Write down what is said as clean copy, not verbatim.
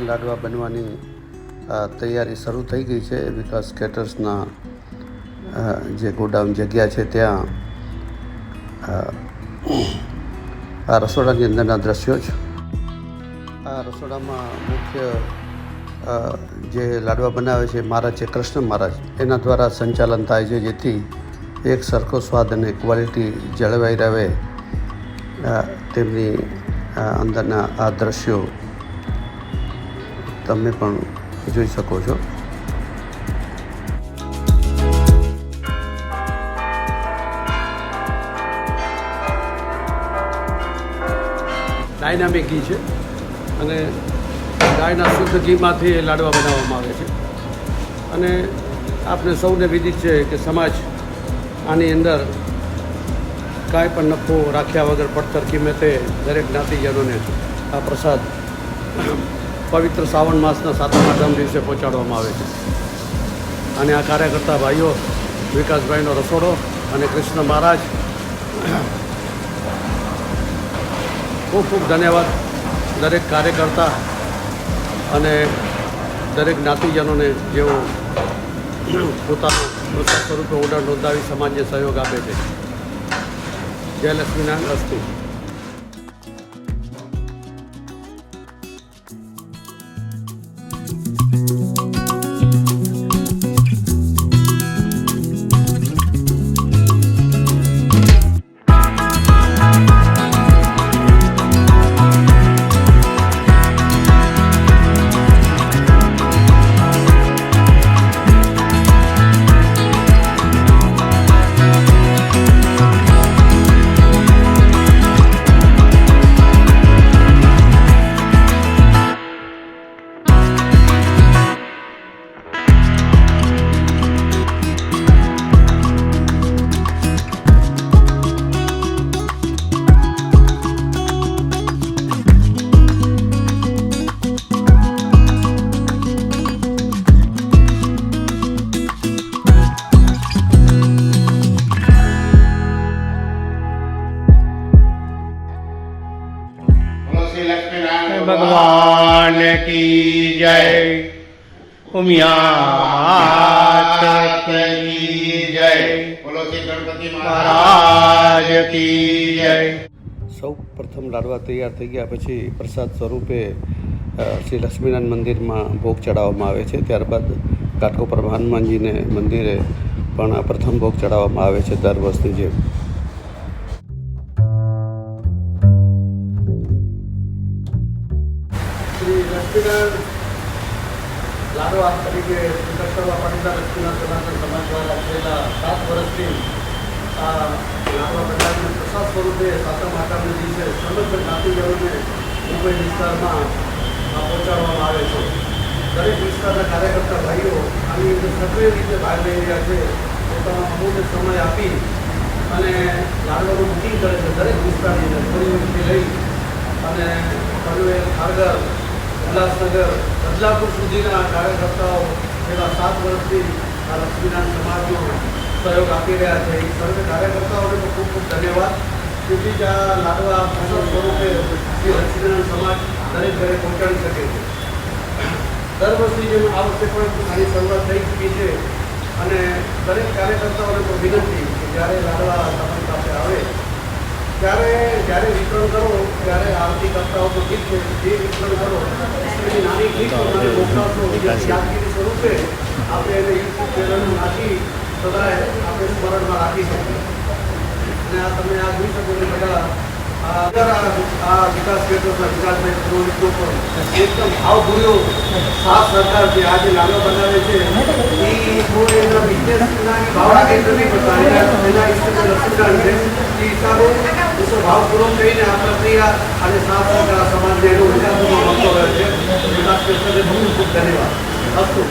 લાડવા બનવાની તૈયારી શરૂ થઈ ગઈ છે. વિકાસ કેટર્સના જે ગોડાઉન જગ્યા છે ત્યાં આ રસોડાની અંદરના દ્રશ્યો છે. આ રસોડામાં મુખ્ય જે લાડવા બનાવે છે મહારાજ છે કૃષ્ણ મહારાજ, એના દ્વારા સંચાલન થાય છે, જેથી એક સરખો સ્વાદ અને ક્વોલિટી જળવાઈ રહે. તેમની અંદરના આ દ્રશ્યો તમે પણ જોઈ શકો છો. ડાયનામિક ઘી છે અને ગાયના શુદ્ધ ઘીમાંથી લાડવા બનાવવામાં આવે છે. અને આપને સૌને વિદિત છે કે સમાજ આની અંદર કાંઈ પણ નફો રાખ્યા વગર પડતર કિંમતે દરેક જ્ઞાતિજનોને આ પ્રસાદ પવિત્ર શ્રાવણ માસના 7મા આઠમ દિવસે પહોંચાડવામાં આવે છે. અને આ કાર્યકર્તા ભાઈઓ વિકાસભાઈનો રસોડો અને કૃષ્ણ મહારાજ, ખૂબ ખૂબ ધન્યવાદ દરેક કાર્યકર્તા અને દરેક જ્ઞાતિજનોને જેઓ પોતાનો પ્રસાદ સ્વરૂપે ઓર્ડર નોંધાવી સમાજને સહયોગ આપે છે. જય લક્ષ્મીનારાયણ અસ્તુ. भगवान की जय, उमिया की जय, बोलो श्री गणपति महाराज की जय. સૌ પ્રથમ લાડવા તૈયાર થઈ ગયા પછી પ્રસાદ સ્વરૂપે શ્રી લક્ષ્મીનારાયણ મંદિરમાં ભોગ ચડાવવામાં આવે છે. ત્યારબાદ ઘાટકોપર હનુમાનજીને મંદિરે પણ પ્રથમ ભોગ ચડાવવામાં આવે છે દર વર્ષની જેમ. શ્રી લક્ષ્મીનારાયણ લાડવા તરીકે કસ્તરબા પાટીદાર લક્ષ્મીનારાયણ સનાતન સમાજ દ્વારા છેલ્લા 7 વર્ષથી આ લાડવા બનાવીને પ્રસાદ સ્વરૂપે 7મા આઠમના દિવસે સમગ્ર જ્ઞાતિજનોને મુંબઈ વિસ્તારમાં પહોંચાડવામાં આવે છે. દરેક વિસ્તારના કાર્યકર્તા ભાઈઓ આની અંદર સક્રિય રીતે ભાગ લઈ રહ્યા છે. પોતાનો અમૂલ્ય સમય આપી અને લાડવાનું બુકિંગ કરે છે. દરેક વિસ્તારની અંદર થોડી લઈ અને પનવેલ, ખારગર, ઉલ્લાસનગર, બદલાપુર સુધીના કાર્યકર્તાઓ છેલ્લા 7 વર્ષથી આ લક્ષ્મીનારાયણ સમાજનો સહયોગ આપી રહ્યા છે. એ સર્વે કાર્યકર્તાઓને તો ખૂબ ખૂબ ધન્યવાદ. તેથી જ આ લાડવા પ્રસાદ સ્વરૂપે શ્રી લક્ષ્મીનારાયણ સમાજ દરેક ઘરે પહોંચાડી શકે છે. દર વર્ષની જેમ આ વખતે પણ આની શરૂઆત થઈ ચૂકી છે. અને દરેક કાર્યકર્તાઓને તો વિનંતી કે જ્યારે લાડવા તમારી પાસે આવે ત્યારે વિતરણ કરો, ત્યારે આરતી કરતા હો તો ઠીક છે, જે વિતરણ કરો એની નાની ગીત મને મોકલાવશો, યાદગીરી સ્વરૂપે આપણે એને યુટ્યુબ ચેનલમાં નાખી સદાય આપણે સ્મરણમાં રાખી શકીએ. અને આ તમે આ જોઈ શકો છો બધા આ વિકાસ કેટર્સના વિકાસભાઈ પુરોહિતનો પણ એકદમ ભાવભૂર્યો સાથ સહકાર જે આજે લાડવા બનાવે છે એ કોઈ એના બિઝનેસના ભાવ રાખે નથી પડતા. એના હિસાબે લક્ષ્મીનારાયણ છે એ હિસાબે ભાવપૂર્વક કહીને આપણા તૈયાર અને સાથ સહકાર સમાજને એનો વિકાસમાં મળતો રહે છે. વિકાસ કેટર્સને ખૂબ ખૂબ ધન્યવાદ. અસ્તુ.